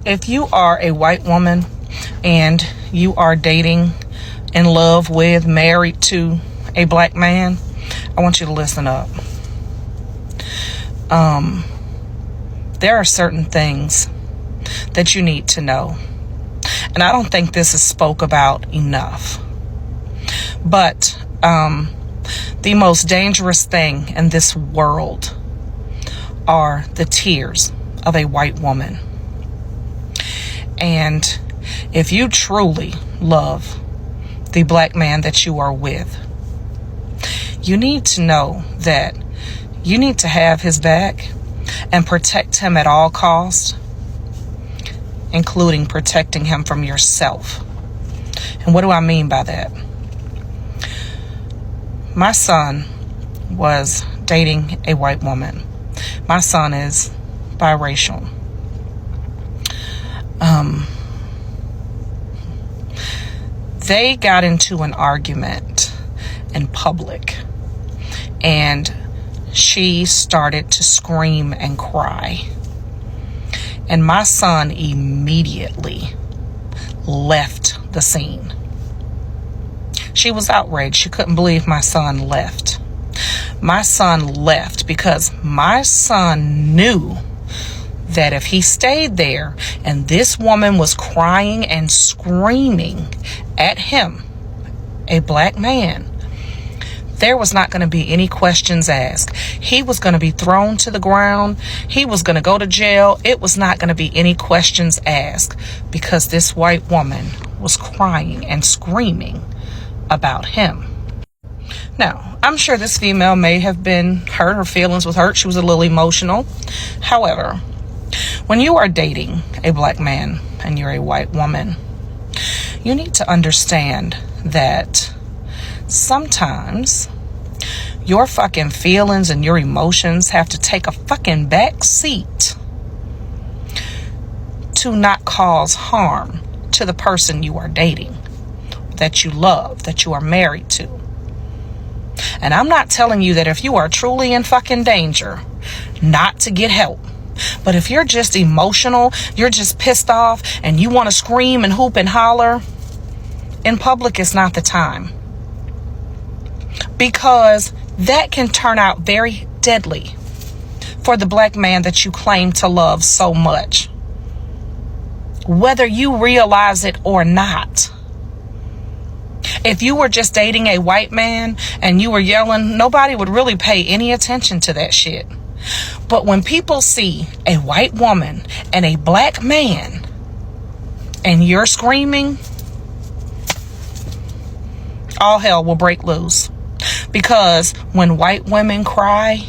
If you are a white woman and you are dating, in love with, married to a black man, I want you to listen up. There are certain things that you need to know. And I don't think this is spoke about enough. But the most dangerous thing in this world are the tears of a white woman. And if you truly love the black man that you are with, you need to know that you need to have his back and protect him at all costs, including protecting him from yourself. And what do I mean by that? My son was dating a white woman. My son is biracial. They got into an argument in public, and she started to scream and cry. And my son immediately left the scene. She was outraged. She couldn't believe my son left. My son left because my son knew that if he stayed there and this woman was crying and screaming at him, a black man, there was not going to be any questions asked. He was going to be thrown to the ground. He was going to go to jail. It was not going to be any questions asked because this white woman was crying and screaming about him. Now, I'm sure this female may have been hurt. Her feelings was hurt. She was a little emotional. However, when you are dating a black man and you're a white woman, you need to understand that sometimes your fucking feelings and your emotions have to take a fucking back seat to not cause harm to the person you are dating, that you love, that you are married to. And I'm not telling you that if you are truly in fucking danger, not to get help. But if you're just emotional, you're just pissed off, and you want to scream and hoop and holler, in public is not the time. Because that can turn out very deadly for the black man that you claim to love so much, whether you realize it or not. If you were just dating a white man and you were yelling, nobody would really pay any attention to that shit. But when people see a white woman and a black man and you're screaming, all hell will break loose. Because when white women cry,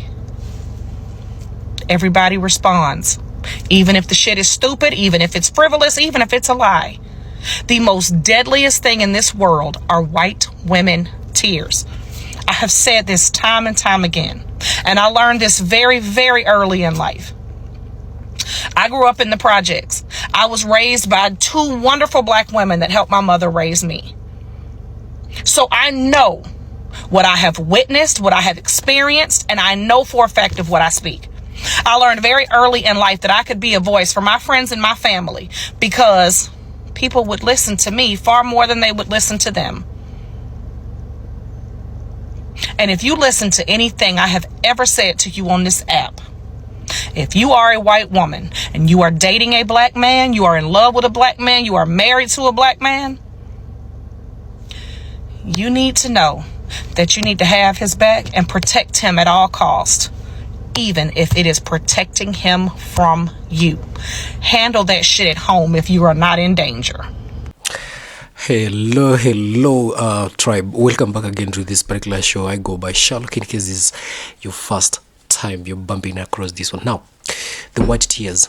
everybody responds. Even if the shit is stupid, even if it's frivolous, even if it's a lie. The most deadliest thing in this world are white women tears. I have said this time and time again. And I learned this very, very early in life. I grew up in the projects. I was raised by two wonderful black women that helped my mother raise me. So I know what I have witnessed, what I have experienced, and I know for a fact of what I speak. I learned very early in life that I could be a voice for my friends and my family because people would listen to me far more than they would listen to them. And if you listen to anything I have ever said to you on this app, if you are a white woman and you are dating a black man, you are in love with a black man, you are married to a black man, you need to know that you need to have his back and protect him at all costs, even if it is protecting him from you. Handle that shit at home if you are not in danger. Hello, tribe. Welcome back again to this particular show. I go by Sherlock in case this is your first time you're bumping across this one. Now, the white tears,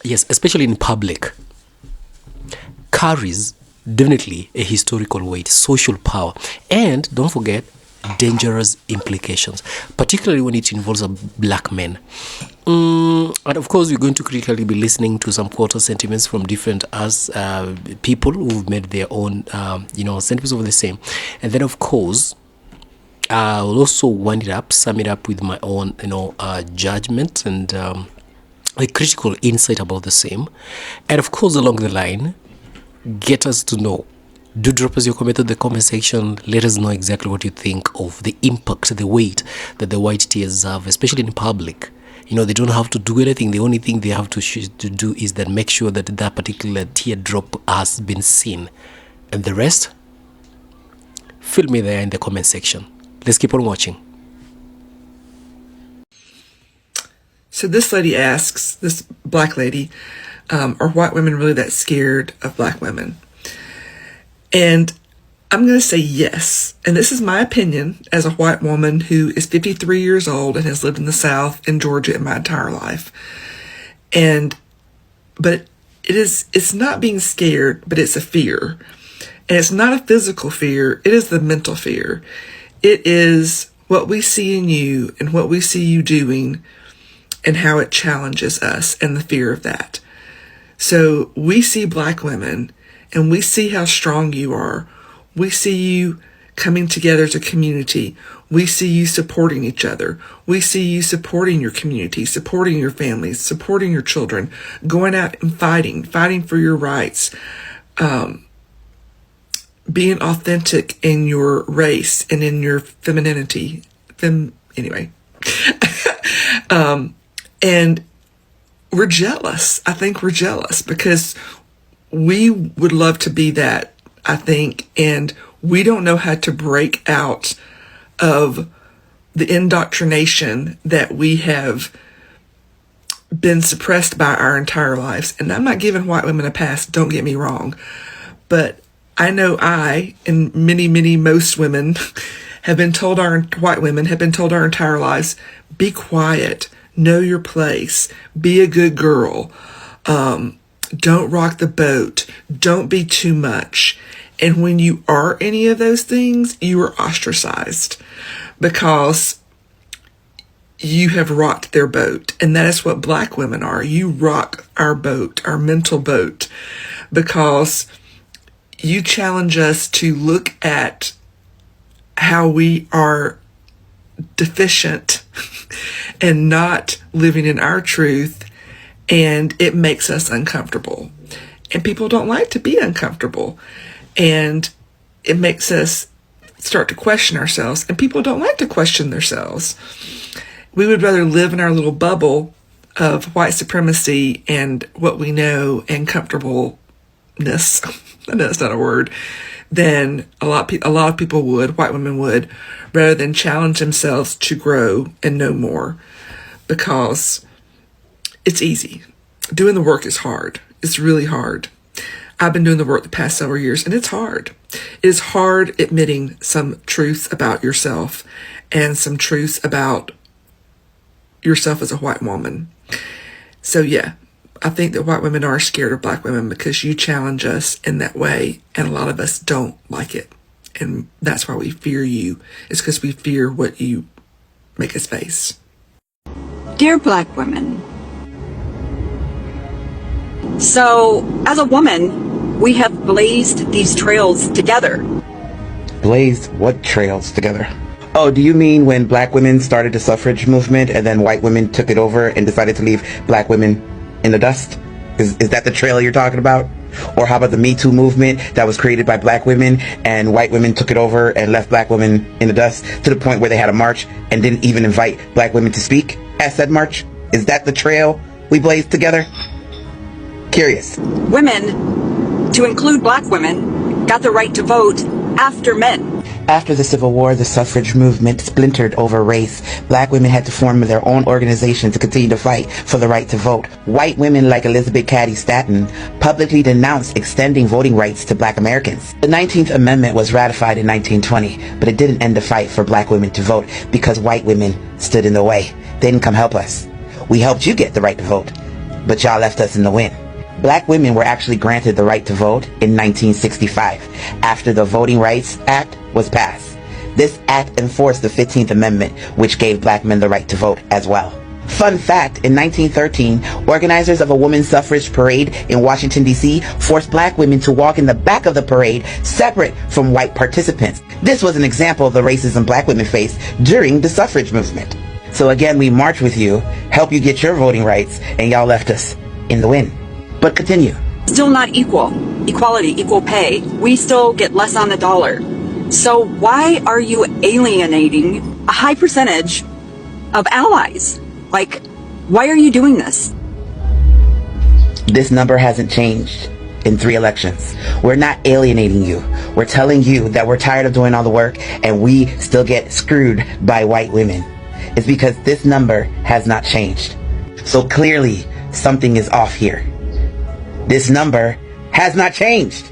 yes, especially in public, carries definitely a historical weight, social power, and don't forget, dangerous implications, particularly when it involves a black man. And of course, we're going to critically be listening to some quarter sentiments from different people who've made their own, sentiments over the same. And then, of course, I'll also sum it up with my own, judgment and a critical insight about the same, and of course along the line, get us to know. Do drop us your comment in the comment section. Let us know exactly what you think of the impact, the weight that the white tears have, especially in public. You know, they don't have to do anything. The only thing they have to do is then make sure that that particular teardrop has been seen. And the rest, fill me there in the comment section. Let's keep on watching. So this lady asks, this black lady, are white women really that scared of black women? And I'm going to say yes. And this is my opinion as a white woman who is 53 years old and has lived in the South in Georgia in my entire life. But it's not being scared, but it's a fear. And it's not a physical fear. It is the mental fear. It is what we see in you and what we see you doing and how it challenges us and the fear of that. So we see black women and we see how strong you are. We see you coming together as a community. We see you supporting each other. We see you supporting your community, supporting your families, supporting your children, going out and fighting for your rights, being authentic in your race and in your femininity. Anyway. And we're jealous. I think we're jealous because we would love to be that, I think, and we don't know how to break out of the indoctrination that we have been suppressed by our entire lives. And I'm not giving white women a pass, don't get me wrong, but I know I, and most women have been told, white women have been told our entire lives, be quiet, know your place, be a good girl, don't rock the boat, don't be too much. And when you are any of those things, you are ostracized because you have rocked their boat. And that is what black women are. You rock our boat, our mental boat, because you challenge us to look at how we are deficient and not living in our truth, and it makes us uncomfortable. And people don't like to be uncomfortable, and it makes us start to question ourselves, and people don't like to question themselves. We would rather live in our little bubble of white supremacy and what we know and comfortableness. I know that's not a word. Than a lot of people would, white women would, rather than challenge themselves to grow and know more, because it's easy. Doing the work is hard. It's really hard. I've been doing the work the past several years, and it's hard. It is hard admitting some truths about yourself and some truths about yourself as a white woman. So yeah, I think that white women are scared of black women because you challenge us in that way, and a lot of us don't like it. And that's why we fear you. It's because we fear what you make us face. Dear black women, so as a woman, we have blazed these trails together. Blazed what trails together? Oh, do you mean when black women started the suffrage movement and then white women took it over and decided to leave black women in the dust? Is that the trail you're talking about? Or how about the Me Too movement that was created by black women and white women took it over and left black women in the dust to the point where they had a march and didn't even invite black women to speak at said march? Is that the trail we blazed together? Curious. Women, to include black women, got the right to vote after men. After the Civil War, the suffrage movement splintered over race. Black women had to form their own organization to continue to fight for the right to vote. White women like Elizabeth Cady Stanton publicly denounced extending voting rights to black Americans. The 19th Amendment was ratified in 1920, but it didn't end the fight for black women to vote because white women stood in the way. They didn't come help us. We helped you get the right to vote, but y'all left us in the wind. Black women were actually granted the right to vote in 1965 after the Voting Rights Act was passed. This act enforced the 15th Amendment, which gave black men the right to vote as well. Fun fact, in 1913, organizers of a women's suffrage parade in Washington, D.C. forced black women to walk in the back of the parade separate from white participants. This was an example of the racism black women faced during the suffrage movement. So again, we march with you, help you get your voting rights, and y'all left us in the wind. But continue. Still not equal. Equality, equal pay. We still get less on the dollar. So why are you alienating a high percentage of allies? Like, why are you doing this? This number hasn't changed in 3 elections. We're not alienating you. We're telling you that we're tired of doing all the work and we still get screwed by white women. It's because this number has not changed. So clearly something is off here. This number has not changed.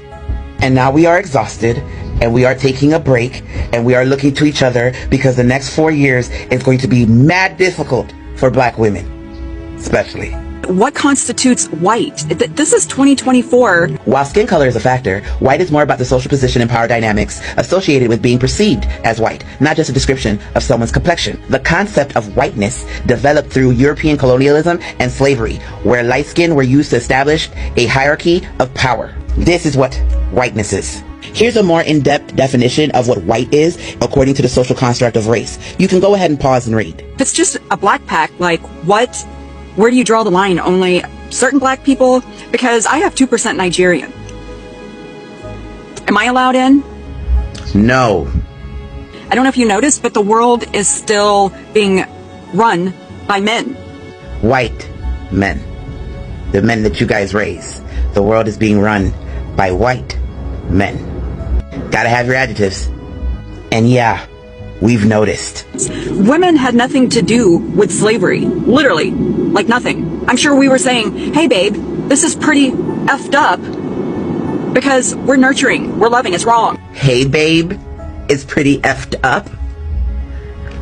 And now we are exhausted and we are taking a break and we are looking to each other because the next 4 years is going to be mad difficult for black women, especially. What constitutes white? This is 2024. While skin color is a factor, white is more about the social position and power dynamics associated with being perceived as white, not just a description of someone's complexion. The concept of whiteness developed through European colonialism and slavery, where light skin were used to establish a hierarchy of power. This is what whiteness is. Here's a more in-depth definition of what white is according to the social construct of race. You can go ahead and pause and read. If it's just a black pack, like what? Where do you draw the line? Only certain black people? Because I have 2% Nigerian. Am I allowed in? No. I don't know if you noticed, but the world is still being run by men. White men. The men that you guys raise. The world is being run by white men. Gotta have your adjectives. And yeah, we've noticed. Women had nothing to do with slavery. Literally. Like nothing. I'm sure we were saying, hey babe, this is pretty effed up because we're nurturing, we're loving, it's wrong. Hey babe, it's pretty effed up.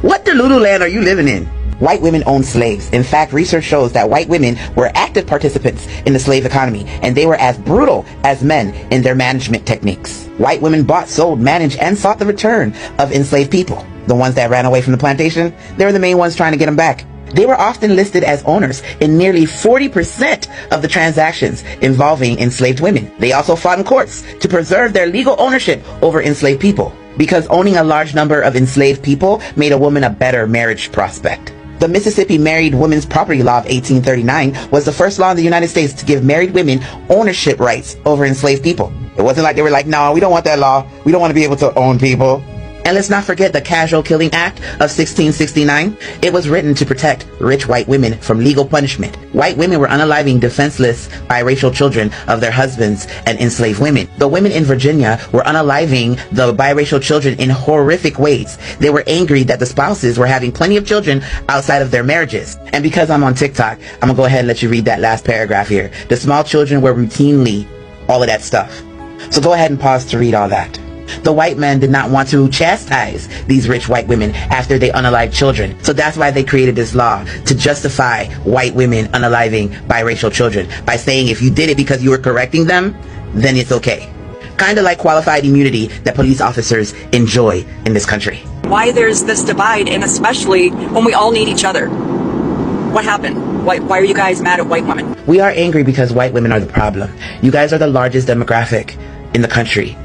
What Delulu land are you living in? White women owned slaves. In fact, research shows that white women were active participants in the slave economy, and they were as brutal as men in their management techniques. White women bought, sold, managed, and sought the return of enslaved people. The ones that ran away from the plantation, they were the main ones trying to get them back. They were often listed as owners in nearly 40% of the transactions involving enslaved women. They also fought in courts to preserve their legal ownership over enslaved people, because owning a large number of enslaved people made a woman a better marriage prospect. The Mississippi Married Women's Property Law of 1839 was the first law in the United States to give married women ownership rights over enslaved people. It wasn't like they were like, no, we don't want that law. We don't want to be able to own people. And let's not forget the Casual Killing Act of 1669. It was written to protect rich white women from legal punishment. White women were unaliving defenseless biracial children of their husbands and enslaved women. The women in Virginia were unaliving the biracial children in horrific ways. They were angry that the spouses were having plenty of children outside of their marriages. And because I'm on TikTok, I'm gonna go ahead and let you read that last paragraph here. The small children were routinely all of that stuff. So go ahead and pause to read all that. The white men did not want to chastise these rich white women after they unalived children. So that's why they created this law, to justify white women unaliving biracial children by saying if you did it because you were correcting them, then it's okay. Kind of like qualified immunity that police officers enjoy in this country. Why there's this divide, and especially when we all need each other. What happened? Why are you guys mad at white women? We are angry because white women are the problem. You guys are the largest demographic in the country.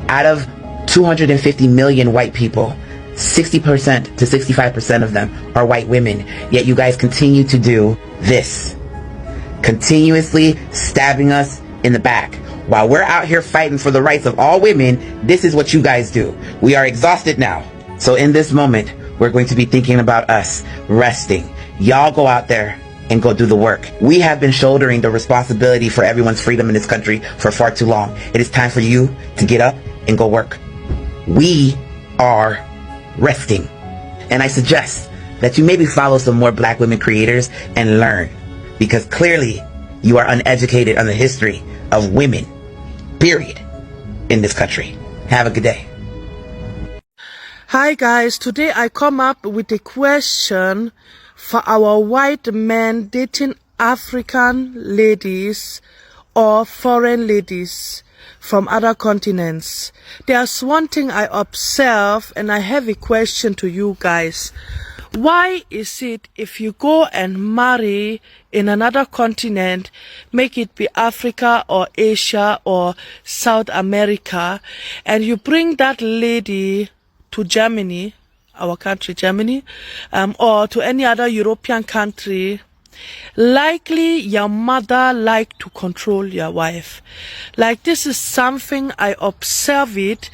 Out of 250 million white people, 60% to 65% of them are white women. Yet you guys continue to do this. Continuously stabbing us in the back. While we're out here fighting for the rights of all women, this is what you guys do. We are exhausted now. So in this moment, we're going to be thinking about us, resting. Y'all go out there and go do the work. We have been shouldering the responsibility for everyone's freedom in this country for far too long. It is time for you to get up and go work. We are resting. And I suggest that you maybe follow some more black women creators and learn, because clearly you are uneducated on the history of women, period, in this country. Have a good day. Hi guys, today I come up with a question for our white men dating African ladies or foreign ladies from other continents. There's one thing I observe, and I have a question to you guys. Why is it if you go and marry in another continent, make it be Africa or Asia or South America, and you bring that lady to Germany, our country, Germany, or to any other European country, likely your mother like to control your wife. Like, this is something I observe it,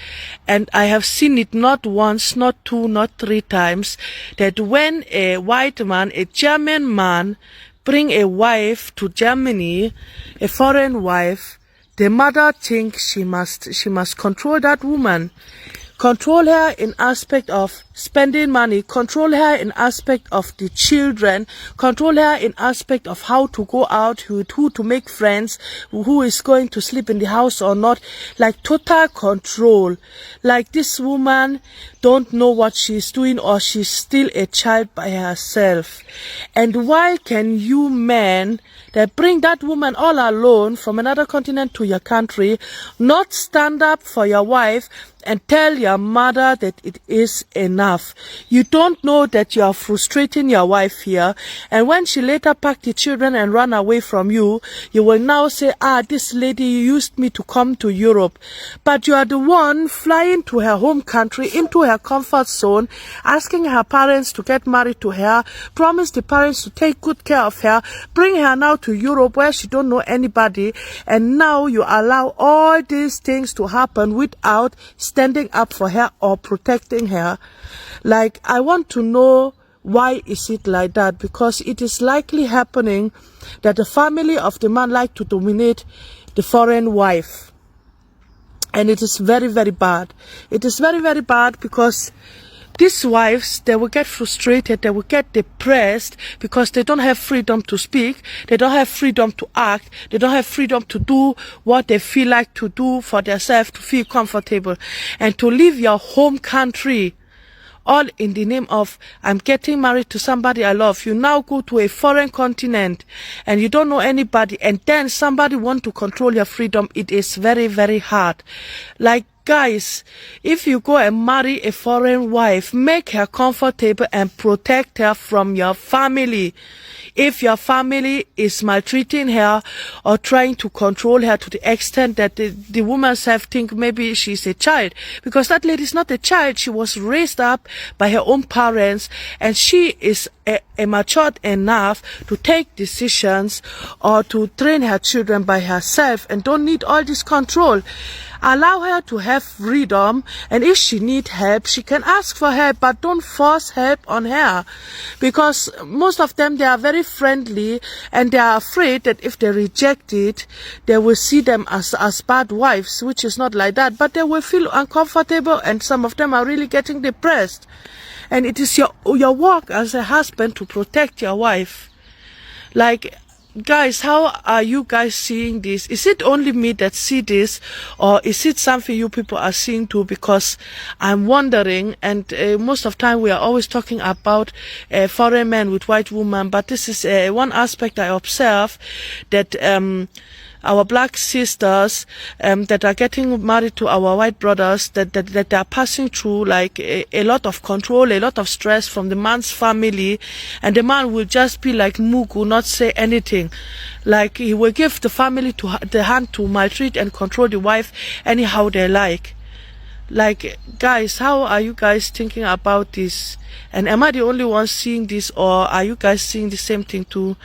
and I have seen it not once, not two, not three times, that when a white man, a German man, bring a wife to Germany, a foreign wife, the mother thinks she must control that woman. Control her in aspect of spending money, control her in aspect of the children, control her in aspect of how to go out, with who to make friends, who is going to sleep in the house or not. Like, total control. Like, this woman don't know what she's doing, or she's still a child by herself. And why can you men that bring that woman all alone from another continent to your country not stand up for your wife and tell your mother that it is enough? You don't know that you are frustrating your wife here, and when she later pack the children and run away from you, you will now say, this lady used me to come to Europe. But you are the one flying to her home country, into her comfort zone, asking her parents to get married to her, promise the parents to take good care of her, bring her now to Europe where she don't know anybody, and now you allow all these things to happen without standing up for her or protecting her. Like, I want to know, why is it like that? Because it is likely happening that the family of the man like to dominate the foreign wife, and it is very, very bad. It is very, very bad, because these wives, they will get frustrated, they will get depressed, because they don't have freedom to speak, they don't have freedom to act, they don't have freedom to do what they feel like to do for themselves, to feel comfortable, and to leave your home country, all in the name of, I'm getting married to somebody I love. You now go to a foreign continent and you don't know anybody, and then somebody want to control your freedom. It is very, very hard. Like, guys, if you go and marry a foreign wife, make her comfortable and protect her from your family. If your family is maltreating her or trying to control her to the extent that the woman self think maybe she's a child, because that lady is not a child, she was raised up by her own parents, and she is a matured enough to take decisions or to train her children by herself, and don't need all this control. Allow her to have freedom, and if she needs help, she can ask for help, but don't force help on her, because most of them, they are very friendly, and they are afraid that if they reject it, they will see them as bad wives, which is not like that, but they will feel uncomfortable, and some of them are really getting depressed. And it is your work as a husband to protect your wife. Like, guys, how are you guys seeing this? Is it only me that see this, or is it something you people are seeing too? Because I'm wondering, and most of the time we are always talking about foreign men with white women, but this is one aspect I observe, that our black sisters that are getting married to our white brothers, that they are passing through like a lot of control, a lot of stress from the man's family, and the man will just be like Mugu, not say anything. Like, he will give the family the hand to maltreat and control the wife anyhow they like. Like, guys, how are you guys thinking about this? And am I the only one seeing this, or are you guys seeing the same thing too?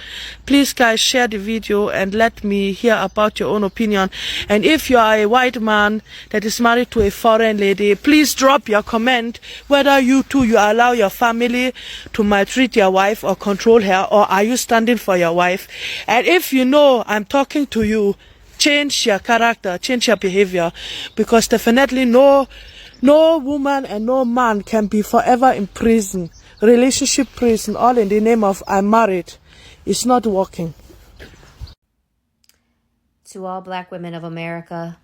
Please, guys, share the video and let me hear about your own opinion. And if you are a white man that is married to a foreign lady, please drop your comment whether you too, you allow your family to maltreat your wife or control her, or are you standing for your wife? And if you know I'm talking to you, change your character, change your behavior, because definitely no woman and no man can be forever in prison, relationship prison, all in the name of I'm married. It's not working. To all black women of America,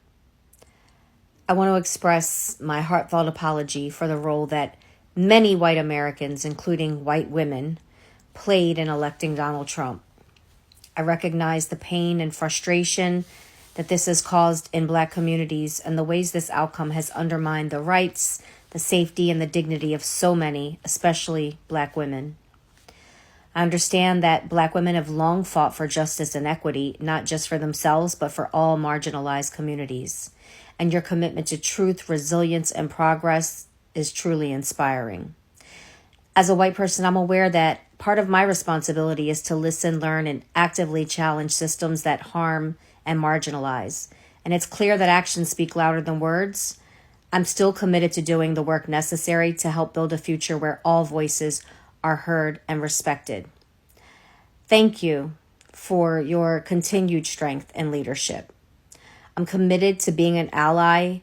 I want to express my heartfelt apology for the role that many white Americans, including white women, played in electing Donald Trump. I recognize the pain and frustration that this has caused in black communities and the ways this outcome has undermined the rights, the safety, and the dignity of so many, especially black women. I understand that black women have long fought for justice and equity, not just for themselves, but for all marginalized communities. And your commitment to truth, resilience, and progress is truly inspiring. As a white person, I'm aware that part of my responsibility is to listen, learn, and actively challenge systems that harm and marginalize. And it's clear that actions speak louder than words. I'm still committed to doing the work necessary to help build a future where all voices are heard and respected. Thank you for your continued strength and leadership. I'm committed to being an ally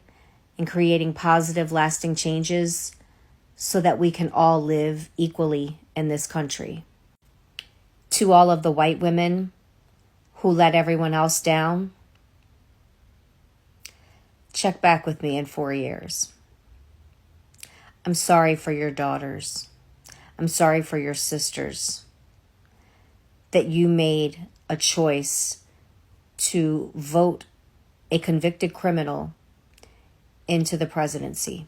and creating positive, lasting changes so that we can all live equally in this country. To all of the white women who let everyone else down, check back with me in 4 years. I'm sorry for your daughters. I'm sorry for your sisters that you made a choice to vote a convicted criminal into the presidency.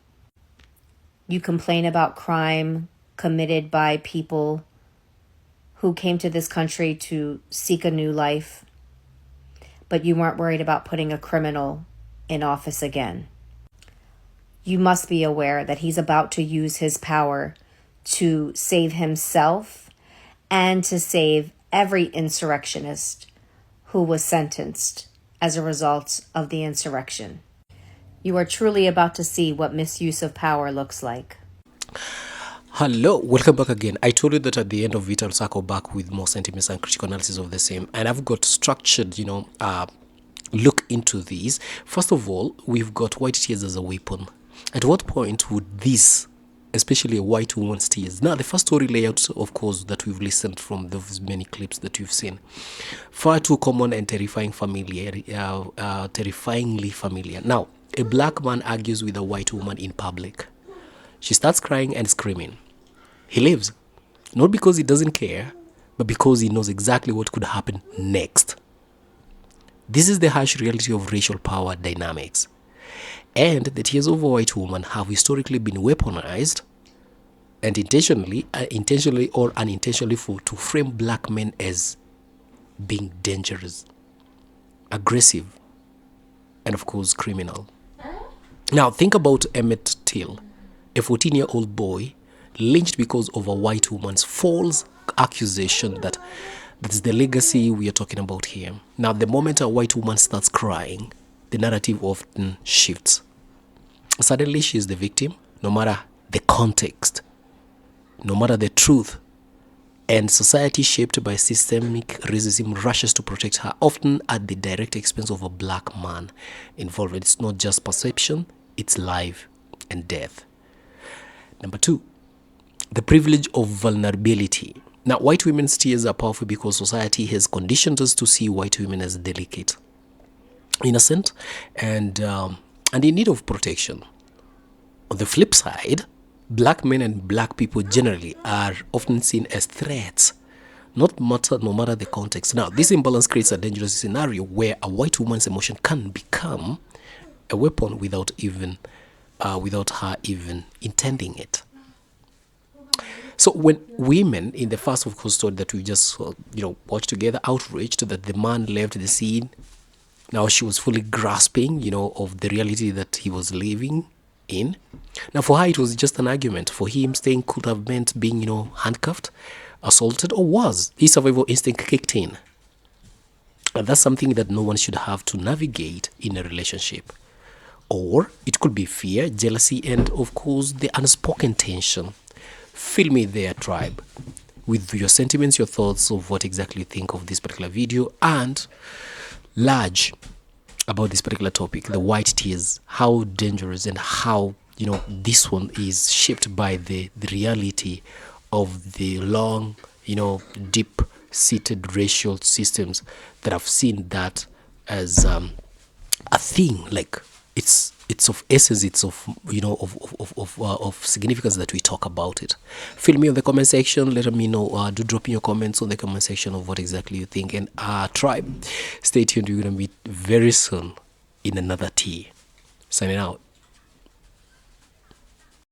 You complain about crime committed by people who came to this country to seek a new life, but you weren't worried about putting a criminal in office again. You must be aware that he's about to use his power to save himself and to save every insurrectionist who was sentenced as a result of the insurrection. You are truly about to see what misuse of power looks like. Hello, welcome back again. I told you that at the end of it, I'll circle back with more sentiments and critical analysis of the same. And I've got structured, look into these. First of all, we've got white tears as a weapon. At what point would this, especially a white woman's tears? Now, the first story layout, of course, that we've listened from those many clips that you've seen, far too common and terrifyingly familiar. Now, a black man argues with a white woman in public. She starts crying and screaming. He leaves, not because he doesn't care, but because he knows exactly what could happen next. This is the harsh reality of racial power dynamics. And the tears of a white woman have historically been weaponized and intentionally or unintentionally to frame black men as being dangerous, aggressive, and of course criminal. Now think about Emmett Till, a 14-year-old boy lynched because of a white woman's false accusation that's the legacy we are talking about here. Now the moment a white woman starts crying, the narrative often shifts. Suddenly she is the victim, no matter the context, no matter the truth. And society shaped by systemic racism rushes to protect her, often at the direct expense of a black man involved. It's not just perception, it's life and death. Number 2, the privilege of vulnerability. Now, white women's tears are powerful because society has conditioned us to see white women as delicate, innocent, and in need of protection. On the flip side, black men and black people generally are often seen as threats, no matter the context. Now, this imbalance creates a dangerous scenario where a white woman's emotion can become a weapon without her even intending it. So when women in the first, of course, story that we just watched together, outraged that the man left the scene, now she was fully grasping of the reality that he was living in. Now for her it was just an argument. For him, staying could have meant being handcuffed, assaulted, or was his survival instinct kicked in. And that's something that no one should have to navigate in a relationship. Or it could be fear, jealousy, and of course the unspoken tension. Fill me there, tribe, with your sentiments, your thoughts of what exactly you think of this particular video, and large about this particular topic, the white tears, how dangerous and how this one is shaped by the reality of the long deep-seated racial systems that have seen that as a thing. Like it's of essence, it's of of significance that we talk about it. Fill me in the comment section, let me know. Do drop in your comments on the comment section of what exactly you think. And tribe, stay tuned, we're gonna meet very soon in another tea. Signing out.